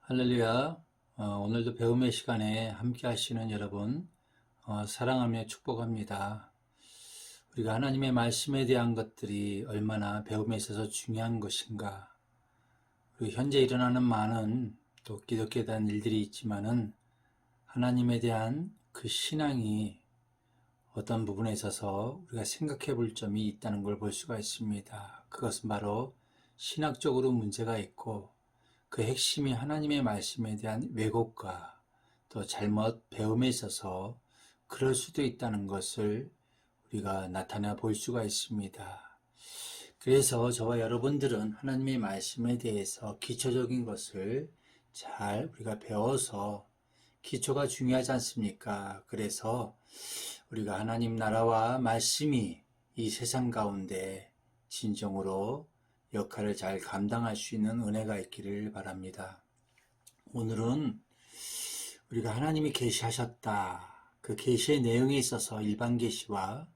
할렐루야. 오늘도 배움의 시간에 함께 하시는 여러분, 사랑하며 축복합니다. 우리가 하나님의 말씀에 대한 것들이 얼마나 배움에 있어서 중요한 것인가. 그리고 현재 일어나는 많은 또 기독교에 대한 일들이 있지만은 하나님에 대한 그 신앙이 어떤 부분에 있어서 우리가 생각해 볼 점이 있다는 걸 볼 수가 있습니다. 그것은 바로 신학적으로 문제가 있고 그 핵심이 하나님의 말씀에 대한 왜곡과 또 잘못 배움에 있어서 그럴 수도 있다는 것을 우리가 나타나 볼 수가 있습니다. 그래서 저와 여러분들은 하나님의 말씀에 대해서 기초적인 것을 잘 우리가 배워서 기초가 중요하지 않습니까? 그래서 우리가 하나님 나라와 말씀이 이 세상 가운데 진정으로 역할을 잘 감당할 수 있는 은혜가 있기를 바랍니다. 오늘은 우리가 하나님이 계시하셨다. 그 계시의 내용에 있어서 일반 계시와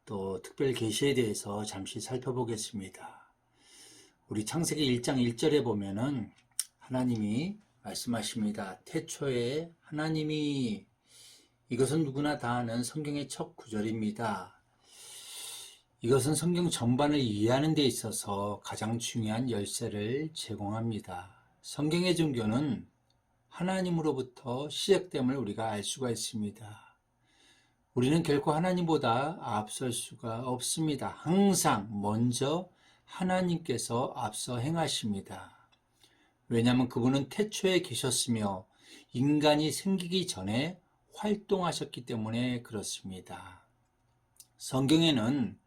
또 특별 계시에 대해서 잠시 살펴보겠습니다. 우리 창세기 1장 1절에 보면은 하나님이 말씀하십니다. 태초에 하나님이, 이것은 누구나 다 아는 성경의 첫 구절입니다. 이것은 성경 전반을 이해하는 데 있어서 가장 중요한 열쇠를 제공합니다. 성경의 종교는 하나님으로부터 시작됨을 우리가 알 수가 있습니다. 우리는 결코 하나님보다 앞설 수가 없습니다. 항상 먼저 하나님께서 앞서 행하십니다. 왜냐하면 그분은 태초에 계셨으며 인간이 생기기 전에 활동하셨기 때문에 그렇습니다. 성경에는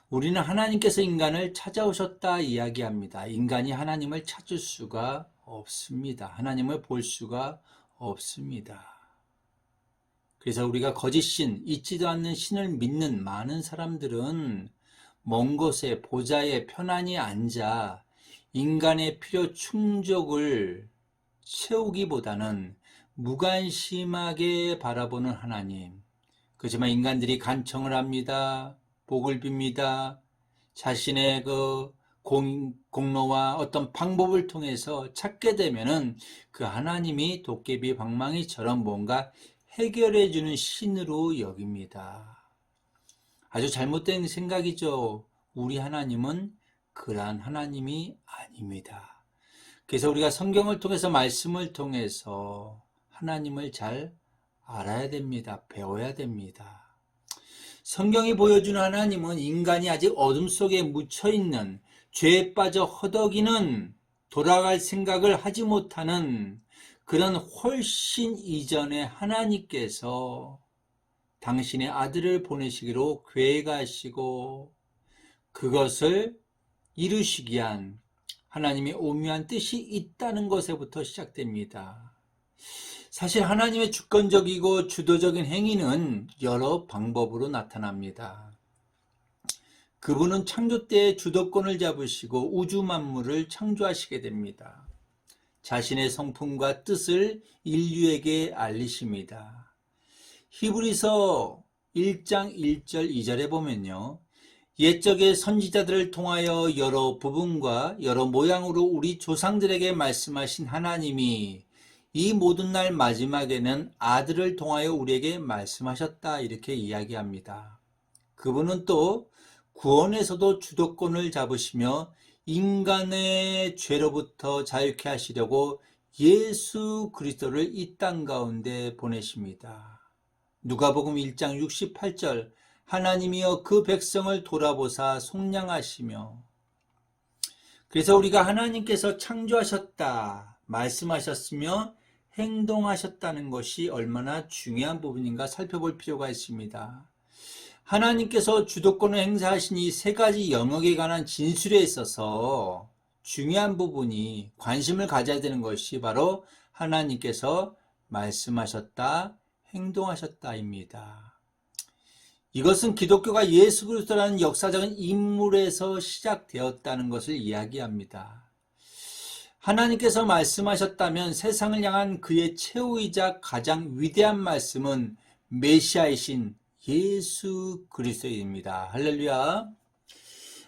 우리는 하나님께서 인간을 찾아오셨다 이야기합니다. 인간이 하나님을 찾을 수가 없습니다. 하나님을 볼 수가 없습니다. 그래서 우리가 거짓 신, 있지도 않는 신을 믿는 많은 사람들은 먼 곳에 보좌에 편안히 앉아 인간의 필요 충족을 채우기보다는 무관심하게 바라보는 하나님. 그렇지만 인간들이 간청을 합니다. 복을 빕니다. 자신의 그 공로와 어떤 방법을 통해서 찾게 되면은 그 하나님이 도깨비 방망이처럼 뭔가 해결해 주는 신으로 여깁니다. 아주 잘못된 생각이죠. 우리 하나님은 그러한 하나님이 아닙니다. 그래서 우리가 성경을 통해서 말씀을 통해서 하나님을 잘 알아야 됩니다. 배워야 됩니다. 성경이 보여주는 하나님은 인간이 아직 어둠 속에 묻혀있는, 죄에 빠져 허덕이는, 돌아갈 생각을 하지 못하는 그런 훨씬 이전에 하나님께서 당신의 아들을 보내시기로 계획하시고 그것을 이루시기 위한 하나님의 오묘한 뜻이 있다는 것에부터 시작됩니다. 사실 하나님의 주권적이고 주도적인 행위는 여러 방법으로 나타납니다. 그분은 창조 때에 주도권을 잡으시고 우주 만물을 창조하시게 됩니다. 자신의 성품과 뜻을 인류에게 알리십니다. 히브리서 1장 1절 2절에 보면요. 옛적의 선지자들을 통하여 여러 부분과 여러 모양으로 우리 조상들에게 말씀하신 하나님이 이 모든 날 마지막에는 아들을 통하여 우리에게 말씀하셨다 이렇게 이야기합니다. 그분은 또 구원에서도 주도권을 잡으시며 인간의 죄로부터 자유케 하시려고 예수 그리스도를 이 땅 가운데 보내십니다. 누가복음 1장 68절 하나님이여 그 백성을 돌아보사 속량하시며. 그래서 우리가 하나님께서 창조하셨다 말씀하셨으며 행동하셨다는 것이 얼마나 중요한 부분인가 살펴볼 필요가 있습니다. 하나님께서 주도권을 행사하신 이 세 가지 영역에 관한 진술에 있어서 중요한 부분이 관심을 가져야 되는 것이 바로 하나님께서 말씀하셨다, 행동하셨다입니다. 이것은 기독교가 예수 그리스도라는 역사적인 인물에서 시작되었다는 것을 이야기합니다. 하나님께서 말씀하셨다면 세상을 향한 그의 최후이자 가장 위대한 말씀은 메시아이신 예수 그리스도입니다. 할렐루야.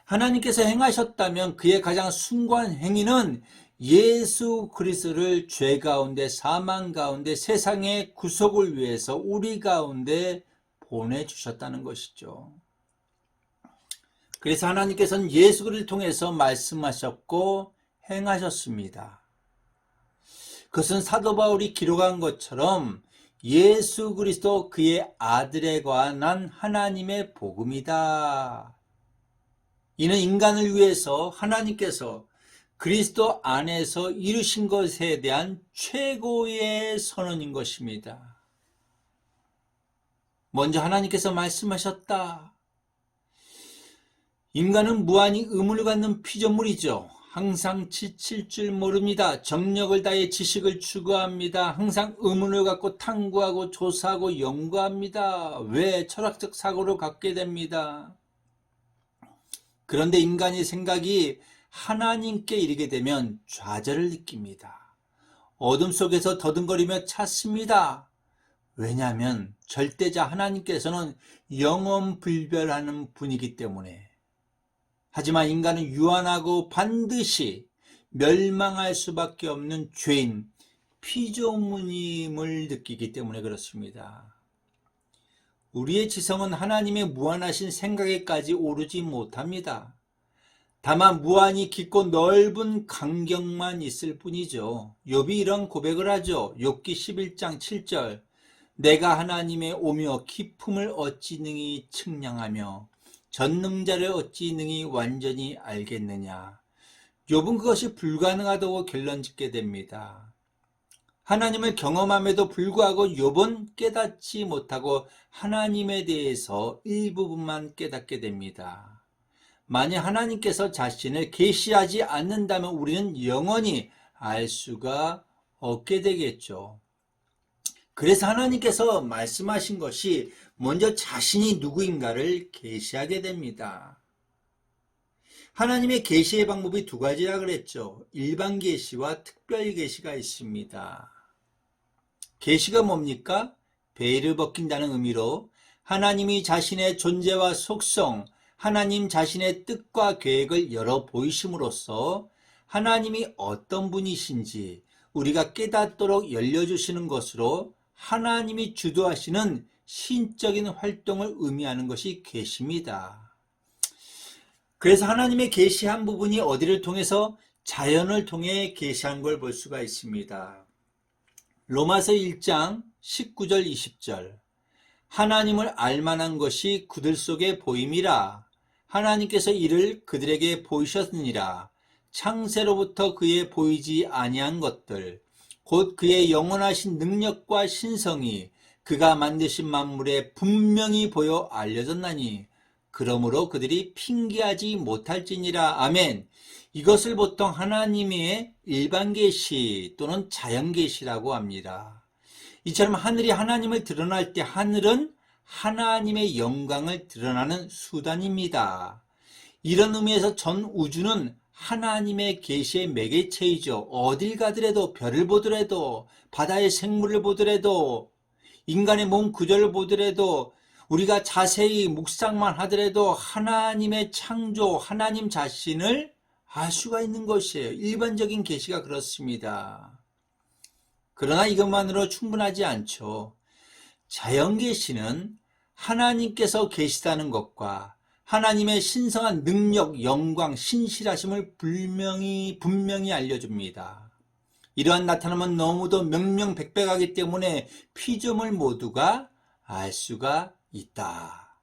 하나님께서 행하셨다면 그의 가장 숭고한 행위는 예수 그리스도를 죄 가운데 사망 가운데 세상의 구속을 위해서 우리 가운데 보내주셨다는 것이죠. 그래서 하나님께서는 예수 그리스도를 통해서 말씀하셨고 행하셨습니다. 그것은 사도 바울이 기록한 것처럼 예수 그리스도 그의 아들에 관한 하나님의 복음이다. 이는 인간을 위해서 하나님께서 그리스도 안에서 이루신 것에 대한 최고의 선언인 것입니다. 먼저 하나님께서 말씀하셨다. 인간은 무한히 의문을 갖는 피조물이죠. 항상 지칠 줄 모릅니다. 정력을 다해 지식을 추구합니다. 항상 의문을 갖고 탐구하고 조사하고 연구합니다. 왜 철학적 사고를 갖게 됩니다. 그런데 인간의 생각이 하나님께 이르게 되면 좌절을 느낍니다. 어둠 속에서 더듬거리며 찾습니다. 왜냐하면 절대자 하나님께서는 영원불멸하는 분이기 때문에. 하지만 인간은 유한하고 반드시 멸망할 수밖에 없는 죄인, 피조물임을 느끼기 때문에 그렇습니다. 우리의 지성은 하나님의 무한하신 생각에까지 오르지 못합니다. 다만 무한히 깊고 넓은 간격만 있을 뿐이죠. 욥이 이런 고백을 하죠. 욥기 11장 7절. 내가 하나님의 오며 깊음을 어찌 능히 측량하며 전능자를 어찌 능히 완전히 알겠느냐. 욥은 그것이 불가능하다고 결론짓게 됩니다. 하나님을 경험함에도 불구하고 욥은 깨닫지 못하고 하나님에 대해서 일부분만 깨닫게 됩니다. 만약 하나님께서 자신을 계시하지 않는다면 우리는 영원히 알 수가 없게 되겠죠. 그래서 하나님께서 말씀하신 것이 먼저 자신이 누구인가를 계시하게 됩니다. 하나님의 계시의 방법이 두 가지라 그랬죠. 일반 계시와 특별 계시가 있습니다. 계시가 뭡니까? 베일을 벗긴다는 의미로 하나님이 자신의 존재와 속성, 하나님 자신의 뜻과 계획을 열어 보이심으로써 하나님이 어떤 분이신지 우리가 깨닫도록 열려주시는 것으로 하나님이 주도하시는 신적인 활동을 의미하는 것이 계시입니다. 그래서 하나님의 계시한 부분이 어디를 통해서? 자연을 통해 계시한 걸 볼 수가 있습니다. 로마서 1장 19절 20절. 하나님을 알만한 것이 그들 속에 보임이라. 하나님께서 이를 그들에게 보이셨느니라. 창세로부터 그의 보이지 아니한 것들, 곧 그의 영원하신 능력과 신성이 그가 만드신 만물에 분명히 보여 알려졌나니 그러므로 그들이 핑계하지 못할지니라. 아멘. 이것을 보통 하나님의 일반 계시 또는 자연 계시라고 합니다. 이처럼 하늘이 하나님을 드러날 때 하늘은 하나님의 영광을 드러나는 수단입니다. 이런 의미에서 전 우주는 하나님의 계시의 매개체이죠. 어딜 가더라도, 별을 보더라도, 바다의 생물을 보더라도, 인간의 몸 구조를 보더라도, 우리가 자세히 묵상만 하더라도 하나님의 창조, 하나님 자신을 알 수가 있는 것이에요. 일반적인 계시가 그렇습니다. 그러나 이것만으로 충분하지 않죠. 자연 계시는 하나님께서 계시다는 것과 하나님의 신성한 능력, 영광, 신실하심을 분명히 알려줍니다. 이러한 나타남은 너무도 명명백백하기 때문에 피조물 모두가 알 수가 있다.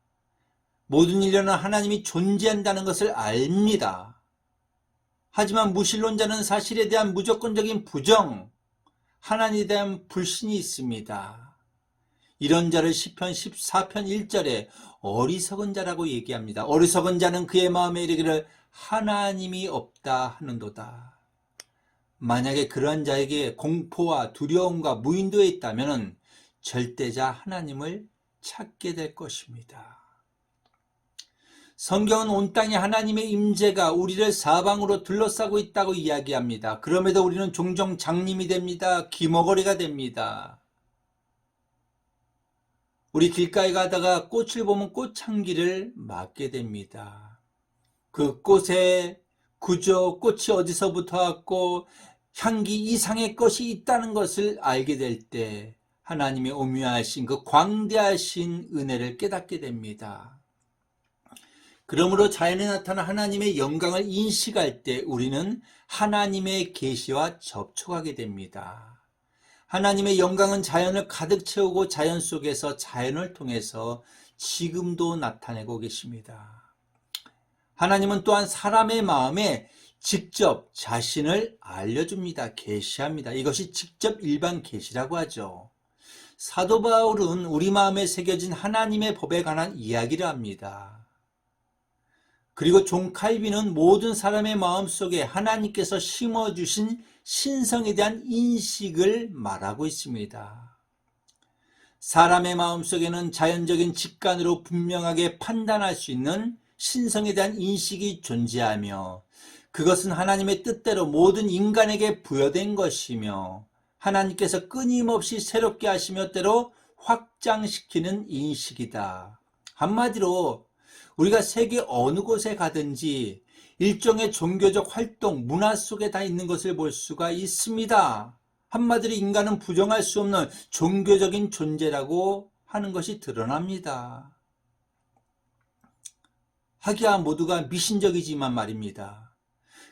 모든 인류는 하나님이 존재한다는 것을 압니다. 하지만 무신론자는 사실에 대한 무조건적인 부정, 하나님에 대한 불신이 있습니다. 이런 자를 시편 14편 1절에 어리석은 자라고 얘기합니다. 어리석은 자는 그의 마음에 이르기를 하나님이 없다 하는도다. 만약에 그런 자에게 공포와 두려움과 무인도에 있다면 절대자 하나님을 찾게 될 것입니다. 성경은 온 땅에 하나님의 임재가 우리를 사방으로 둘러싸고 있다고 이야기합니다. 그럼에도 우리는 종종 장님이 됩니다. 기머거리가 됩니다. 우리 길가에 가다가 꽃을 보면 꽃향기를 맡게 됩니다. 그 꽃의 구조, 꽃이 어디서부터 왔고 향기 이상의 것이 있다는 것을 알게 될 때 하나님의 오묘하신 그 광대하신 은혜를 깨닫게 됩니다. 그러므로 자연에 나타난 하나님의 영광을 인식할 때 우리는 하나님의 계시와 접촉하게 됩니다. 하나님의 영광은 자연을 가득 채우고 자연 속에서 자연을 통해서 지금도 나타내고 계십니다. 하나님은 또한 사람의 마음에 직접 자신을 알려줍니다. 계시합니다. 이것이 직접 일반 계시라고 하죠. 사도 바울은 우리 마음에 새겨진 하나님의 법에 관한 이야기를 합니다. 그리고 존 칼빈은 모든 사람의 마음속에 하나님께서 심어주신 신성에 대한 인식을 말하고 있습니다. 사람의 마음속에는 자연적인 직관으로 분명하게 판단할 수 있는 신성에 대한 인식이 존재하며 그것은 하나님의 뜻대로 모든 인간에게 부여된 것이며 하나님께서 끊임없이 새롭게 하시며 때로 확장시키는 인식이다. 한마디로 우리가 세계 어느 곳에 가든지 일종의 종교적 활동, 문화 속에 다 있는 것을 볼 수가 있습니다. 한마디로 인간은 부정할 수 없는 종교적인 존재라고 하는 것이 드러납니다. 하기야 모두가 미신적이지만 말입니다.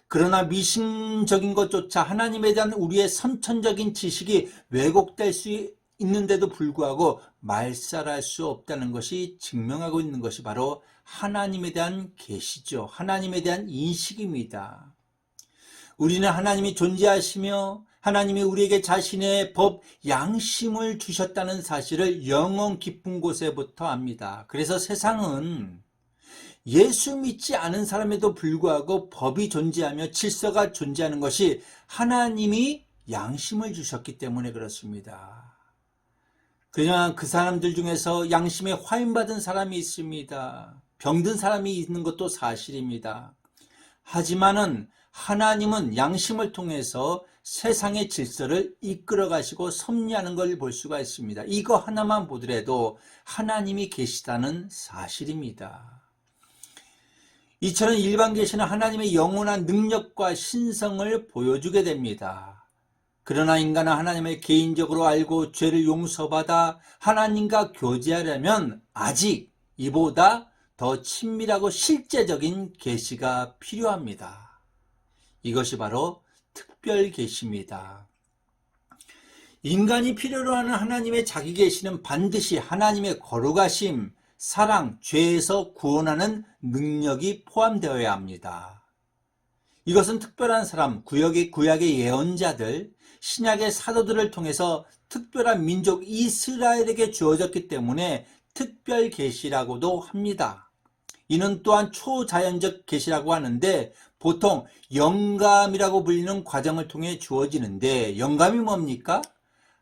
그러나 미신적인 것조차 하나님에 대한 우리의 선천적인 지식이 왜곡될 수 있는데도 불구하고 말살할 수 없다는 것이 증명하고 있는 것이 바로 하나님에 대한 계시죠. 하나님에 대한 인식입니다. 우리는 하나님이 존재하시며 하나님이 우리에게 자신의 법, 양심을 주셨다는 사실을 영원 깊은 곳에부터 압니다. 그래서 세상은 예수 믿지 않은 사람에도 불구하고 법이 존재하며 질서가 존재하는 것이 하나님이 양심을 주셨기 때문에 그렇습니다. 그냥 그 사람들 중에서 양심에 화인받은 사람이 있습니다. 병든 사람이 있는 것도 사실입니다. 하지만은 하나님은 양심을 통해서 세상의 질서를 이끌어 가시고 섭리하는 걸 볼 수가 있습니다. 이거 하나만 보더라도 하나님이 계시다는 사실입니다. 이처럼 일반 계시는 하나님의 영원한 능력과 신성을 보여주게 됩니다. 그러나 인간은 하나님을 개인적으로 알고 죄를 용서받아 하나님과 교제하려면 아직 이보다 더 친밀하고 실제적인 계시가 필요합니다. 이것이 바로 특별 계시입니다. 인간이 필요로 하는 하나님의 자기 계시는 반드시 하나님의 거룩하심, 사랑, 죄에서 구원하는 능력이 포함되어야 합니다. 이것은 특별한 사람, 구약의 예언자들, 신약의 사도들을 통해서 특별한 민족 이스라엘에게 주어졌기 때문에 특별 계시라고도 합니다. 이는 또한 초자연적 계시라고 하는데 보통 영감이라고 불리는 과정을 통해 주어지는데 영감이 뭡니까?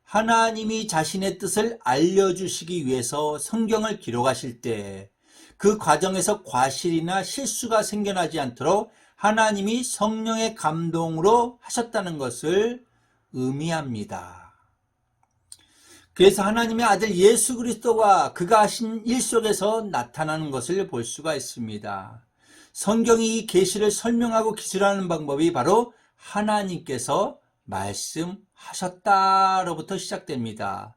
하나님이 자신의 뜻을 알려주시기 위해서 성경을 기록하실 때 그 과정에서 과실이나 실수가 생겨나지 않도록 하나님이 성령의 감동으로 하셨다는 것을 의미합니다. 그래서 하나님의 아들 예수 그리스도가 그가 하신 일 속에서 나타나는 것을 볼 수가 있습니다. 성경이 이 계시를 설명하고 기술하는 방법이 바로 하나님께서 말씀하셨다로부터 시작됩니다.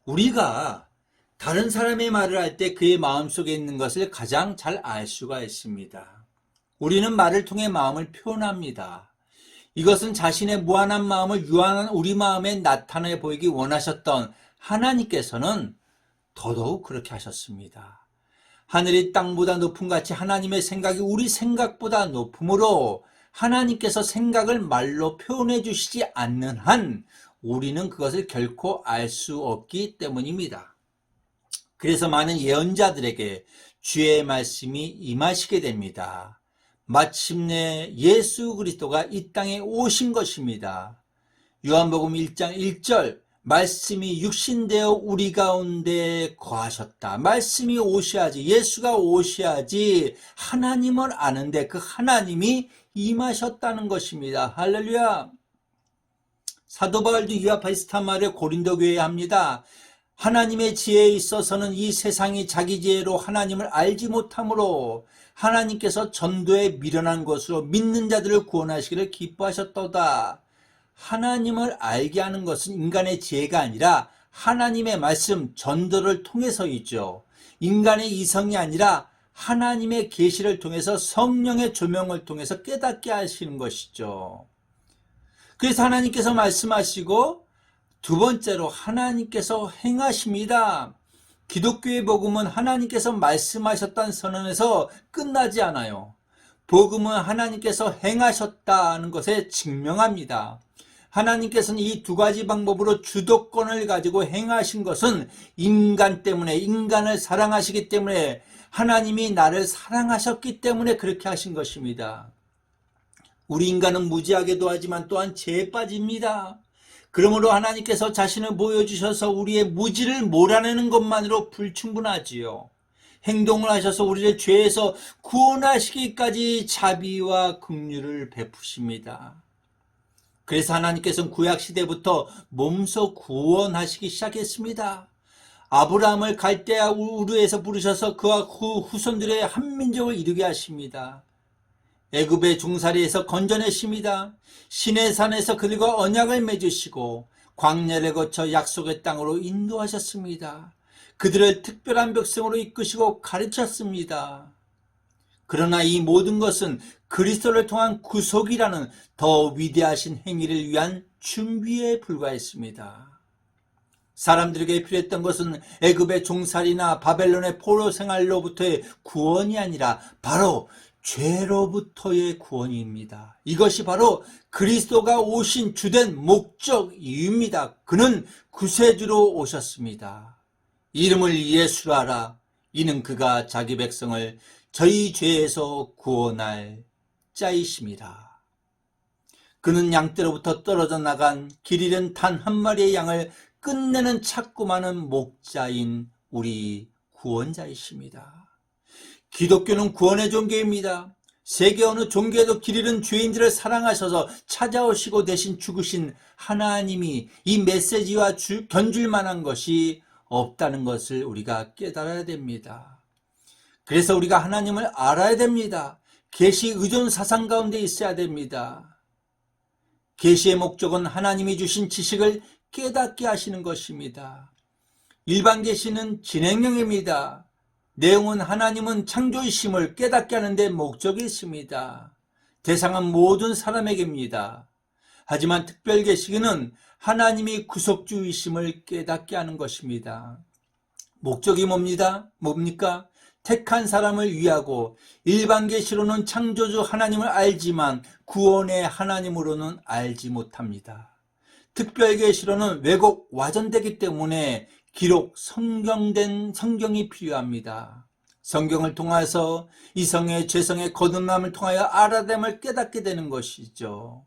우리가 다른 사람의 말을 할 때 그의 마음속에 있는 것을 가장 잘 알 수가 있습니다. 우리는 말을 통해 마음을 표현합니다. 이것은 자신의 무한한 마음을 유한한 우리 마음에 나타내 보이기 원하셨던 하나님께서는 더더욱 그렇게 하셨습니다. 하늘이 땅보다 높음 같이 하나님의 생각이 우리 생각보다 높으므로 하나님께서 생각을 말로 표현해 주시지 않는 한 우리는 그것을 결코 알 수 없기 때문입니다. 그래서 많은 예언자들에게 주의 말씀이 임하시게 됩니다. 마침내 예수 그리스도가 이 땅에 오신 것입니다. 요한복음 1장 1절 말씀이 육신되어 우리 가운데 거하셨다. 말씀이 오셔야지, 예수가 오셔야지 하나님을 아는데 그 하나님이 임하셨다는 것입니다. 할렐루야. 사도 바울도 이와 비슷한 말을 고린도 교회에 합니다. 하나님의 지혜에 있어서는 이 세상이 자기 지혜로 하나님을 알지 못하므로 하나님께서 전도에 미련한 것으로 믿는 자들을 구원하시기를 기뻐하셨도다. 하나님을 알게 하는 것은 인간의 지혜가 아니라 하나님의 말씀 전도를 통해서이죠. 인간의 이성이 아니라 하나님의 계시를 통해서 성령의 조명을 통해서 깨닫게 하시는 것이죠. 그래서 하나님께서 말씀하시고 두 번째로 하나님께서 행하십니다. 기독교의 복음은 하나님께서 말씀하셨다는 선언에서 끝나지 않아요. 복음은 하나님께서 행하셨다는 것에 증명합니다. 하나님께서는 이 두 가지 방법으로 주도권을 가지고 행하신 것은 인간 때문에, 인간을 사랑하시기 때문에, 하나님이 나를 사랑하셨기 때문에 그렇게 하신 것입니다. 우리 인간은 무지하게도 하지만 또한 죄에 빠집니다. 그러므로 하나님께서 자신을 보여주셔서 우리의 무지를 몰아내는 것만으로 불충분하지요. 행동을 하셔서 우리를 죄에서 구원하시기까지 자비와 긍휼을 베푸십니다. 그래서 하나님께서는 구약시대부터 몸소 구원하시기 시작했습니다. 아브라함을 갈대아 우르에서 부르셔서 그와 그 후손들의 한 민족을 이루게 하십니다. 애굽의 종살이에서 건져내십니다. 시내산에서 그들과 언약을 맺으시고 광야를 거쳐 약속의 땅으로 인도하셨습니다. 그들을 특별한 백성으로 이끄시고 가르쳤습니다. 그러나 이 모든 것은 그리스도를 통한 구속이라는 더 위대하신 행위를 위한 준비에 불과했습니다. 사람들에게 필요했던 것은 애굽의 종살이나 바벨론의 포로 생활로부터의 구원이 아니라 바로 죄로부터의 구원입니다. 이것이 바로 그리스도가 오신 주된 목적 이유입니다. 그는 구세주로 오셨습니다. 이름을 예수로 하라. 이는 그가 자기 백성을 저희 죄에서 구원할 자이십니다. 그는 양떼로부터 떨어져 나간 길 잃은 단 한 마리의 양을 끝내는 찾고 많은 목자인 우리 구원자이십니다. 기독교는 구원의 종교입니다. 세계 어느 종교에도 길 잃은 죄인들을 사랑하셔서 찾아오시고 대신 죽으신 하나님이 이 메시지와 견줄 만한 것이 없다는 것을 우리가 깨달아야 됩니다. 그래서 우리가 하나님을 알아야 됩니다. 계시 의존 사상 가운데 있어야 됩니다. 계시의 목적은 하나님이 주신 지식을 깨닫게 하시는 것입니다. 일반 계시는 진행형입니다. 내용은 하나님은 창조이심을 깨닫게 하는 데 목적이 있습니다. 대상은 모든 사람에게입니다. 하지만 특별 계시는 하나님이 구속주이심을 깨닫게 하는 것입니다. 목적이 뭡니까? 택한 사람을 위하고 일반 계시로는 창조주 하나님을 알지만 구원의 하나님으로는 알지 못합니다. 특별 계시로는 왜곡 와전되기 때문에 기록 성경이 필요합니다. 성경을 통해서 이성의 죄성의 거듭남을 통하여 알아됨을 깨닫게 되는 것이죠.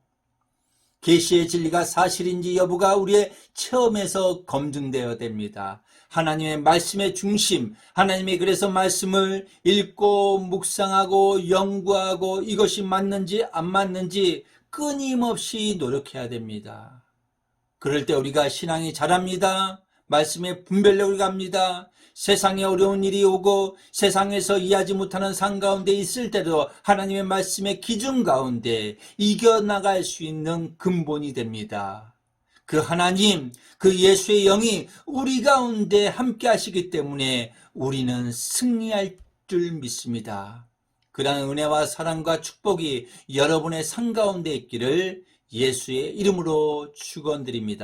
계시의 진리가 사실인지 여부가 우리의 체험에서 검증되어야 됩니다. 하나님의 말씀의 중심, 하나님이 그래서 말씀을 읽고 묵상하고 연구하고 이것이 맞는지 안 맞는지 끊임없이 노력해야 됩니다. 그럴 때 우리가 신앙이 자랍니다. 말씀의 분별력을 갑니다. 세상에 어려운 일이 오고 세상에서 이해하지 못하는 상 가운데 있을 때도 하나님의 말씀의 기준 가운데 이겨나갈 수 있는 근본이 됩니다. 그 하나님, 그 예수의 영이 우리 가운데 함께 하시기 때문에 우리는 승리할 줄 믿습니다. 그러한 은혜와 사랑과 축복이 여러분의 상 가운데 있기를 예수의 이름으로 축원드립니다.